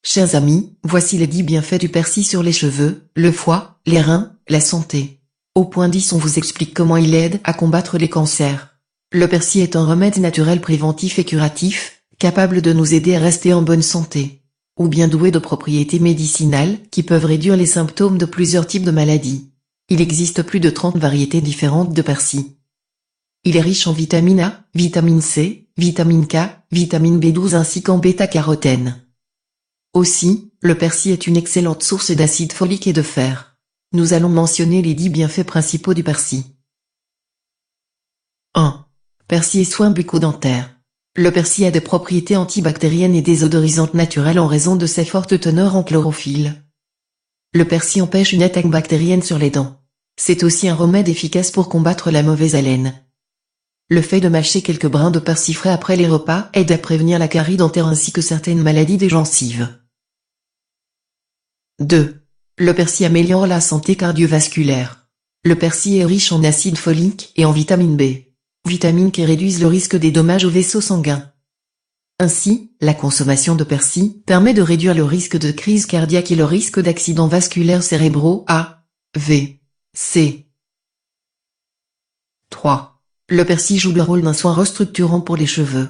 Chers amis, voici les 10 bienfaits du persil sur les cheveux, le foie, les reins, la santé. Au point 10 on vous explique comment il aide à combattre les cancers. Le persil est un remède naturel préventif et curatif, capable de nous aider à rester en bonne santé. Ou bien doué de propriétés médicinales, qui peuvent réduire les symptômes de plusieurs types de maladies. Il existe plus de 30 variétés différentes de persil. Il est riche en vitamine A, vitamine C, vitamine K, vitamine B12 ainsi qu'en bêta-carotène. Aussi, le persil est une excellente source d'acide folique et de fer. Nous allons mentionner les 10 bienfaits principaux du persil. 1. Persil et soins bucco-dentaires. Le persil a des propriétés antibactériennes et désodorisantes naturelles en raison de sa forte teneur en chlorophylle. Le persil empêche une attaque bactérienne sur les dents. C'est aussi un remède efficace pour combattre la mauvaise haleine. Le fait de mâcher quelques brins de persil frais après les repas aide à prévenir la carie dentaire ainsi que certaines maladies des gencives. 2. Le persil améliore la santé cardiovasculaire. Le persil est riche en acide folique et en vitamine B. Vitamines qui réduisent le risque des dommages aux vaisseaux sanguins. Ainsi, la consommation de persil permet de réduire le risque de crise cardiaque et le risque d'accidents vasculaires cérébraux A, V, C. 3. Le persil joue le rôle d'un soin restructurant pour les cheveux.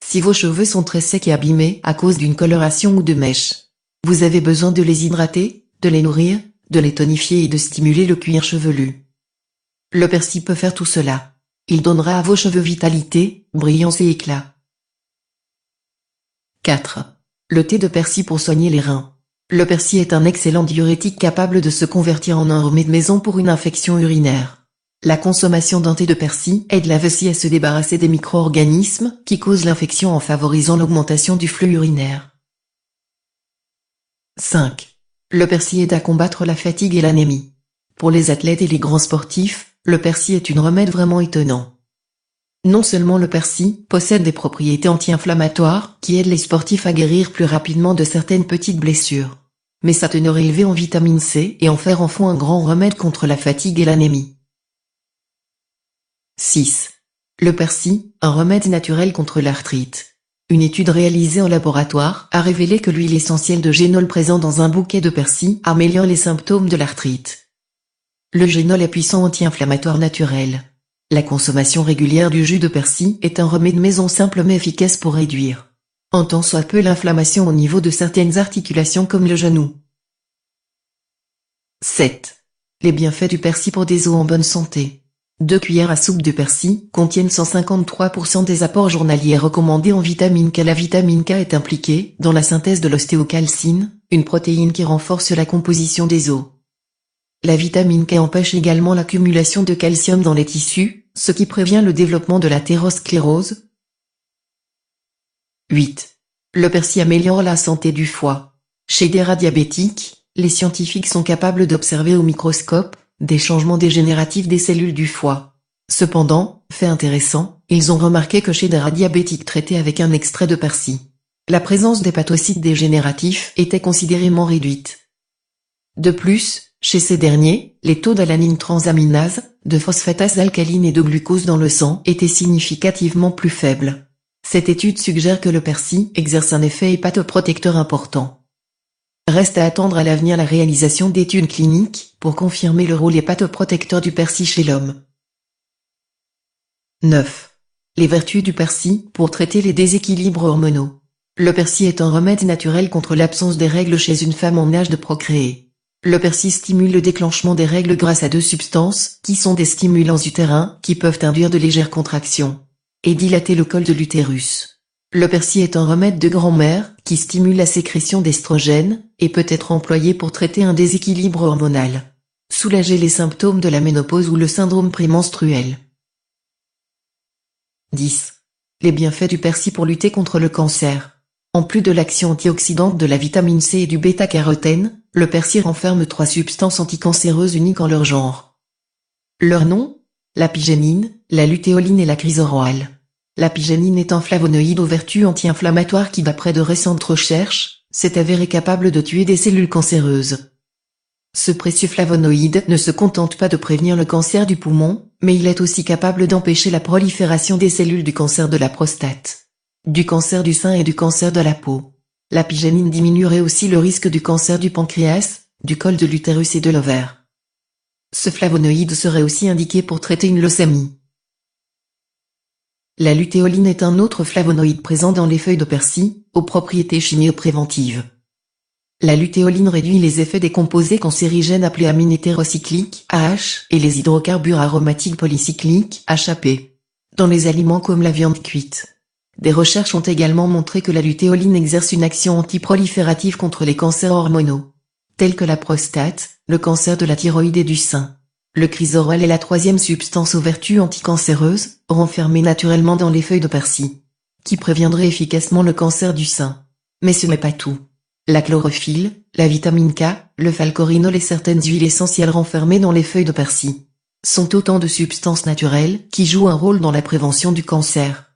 Si vos cheveux sont très secs et abîmés à cause d'une coloration ou de mèches, vous avez besoin de les hydrater, de les nourrir, de les tonifier et de stimuler le cuir chevelu. Le persil peut faire tout cela. Il donnera à vos cheveux vitalité, brillance et éclat. 4. Le thé de persil pour soigner les reins. Le persil est un excellent diurétique capable de se convertir en un remède maison pour une infection urinaire. La consommation d'un thé de persil aide la vessie à se débarrasser des micro-organismes qui causent l'infection en favorisant l'augmentation du flux urinaire. 5. Le persil aide à combattre la fatigue et l'anémie. Pour les athlètes et les grands sportifs, le persil est un remède vraiment étonnant. Non seulement le persil possède des propriétés anti-inflammatoires qui aident les sportifs à guérir plus rapidement de certaines petites blessures, mais sa teneur élevée en vitamine C et en fer en font un grand remède contre la fatigue et l'anémie. 6. Le persil, un remède naturel contre l'arthrite. Une étude réalisée en laboratoire a révélé que l'huile essentielle de génol présent dans un bouquet de persil améliore les symptômes de l'arthrite. Le génol est puissant anti-inflammatoire naturel. La consommation régulière du jus de persil est un remède maison simple mais efficace pour réduire, en tant soit peu, l'inflammation au niveau de certaines articulations comme le genou. 7. Les bienfaits du persil pour des os en bonne santé. 2 cuillères à soupe de persil contiennent 153% des apports journaliers recommandés en vitamine K. La vitamine K est impliquée dans la synthèse de l'ostéocalcine, une protéine qui renforce la composition des os. La vitamine K empêche également l'accumulation de calcium dans les tissus, ce qui prévient le développement de l'athérosclérose. 8. Le persil améliore la santé du foie. Chez des rats diabétiques, les scientifiques sont capables d'observer au microscope des changements dégénératifs des cellules du foie. Cependant, fait intéressant, ils ont remarqué que chez des rats diabétiques traités avec un extrait de persil, la présence d'hépatocytes dégénératifs était considérablement réduite. De plus, chez ces derniers, les taux d'alanine transaminase, de phosphatase alcaline et de glucose dans le sang étaient significativement plus faibles. Cette étude suggère que le persil exerce un effet hépatoprotecteur important. Reste à attendre à l'avenir la réalisation d'études cliniques pour confirmer le rôle hépatoprotecteur du persil chez l'homme. 9. Les vertus du persil pour traiter les déséquilibres hormonaux. Le persil est un remède naturel contre l'absence des règles chez une femme en âge de procréer. Le persil stimule le déclenchement des règles grâce à 2 substances qui sont des stimulants utérins qui peuvent induire de légères contractions et dilater le col de l'utérus. Le persil est un remède de grand-mère qui stimule la sécrétion d'estrogènes et peut être employé pour traiter un déséquilibre hormonal, soulager les symptômes de la ménopause ou le syndrome prémenstruel. 10. Les bienfaits du persil pour lutter contre le cancer. En plus de l'action antioxydante de la vitamine C et du bêta-carotène, le persil renferme 3 substances anticancéreuses uniques en leur genre. Leur nom, l'apigénine, la lutéoline et la chrysoroale. L'apigénine est un flavonoïde aux vertus anti-inflammatoires qui, d'après de récentes recherches, s'est avéré capable de tuer des cellules cancéreuses. Ce précieux flavonoïde ne se contente pas de prévenir le cancer du poumon, mais il est aussi capable d'empêcher la prolifération des cellules du cancer de la prostate, du cancer du sein et du cancer de la peau. L'apigénine diminuerait aussi le risque du cancer du pancréas, du col de l'utérus et de l'ovaire. Ce flavonoïde serait aussi indiqué pour traiter une leucémie. La lutéoline est un autre flavonoïde présent dans les feuilles de persil, aux propriétés chimiopréventives. La lutéoline réduit les effets des composés cancérigènes appelés amines hétérocycliques, AH, et les hydrocarbures aromatiques polycycliques, HAP, dans les aliments comme la viande cuite. Des recherches ont également montré que la lutéoline exerce une action antiproliférative contre les cancers hormonaux, tels que la prostate, le cancer de la thyroïde et du sein. Le chrysorol est la troisième substance aux vertus anticancéreuses, renfermée naturellement dans les feuilles de persil, qui préviendrait efficacement le cancer du sein. Mais ce n'est pas tout. La chlorophylle, la vitamine K, le falcorinol et certaines huiles essentielles renfermées dans les feuilles de persil sont autant de substances naturelles qui jouent un rôle dans la prévention du cancer.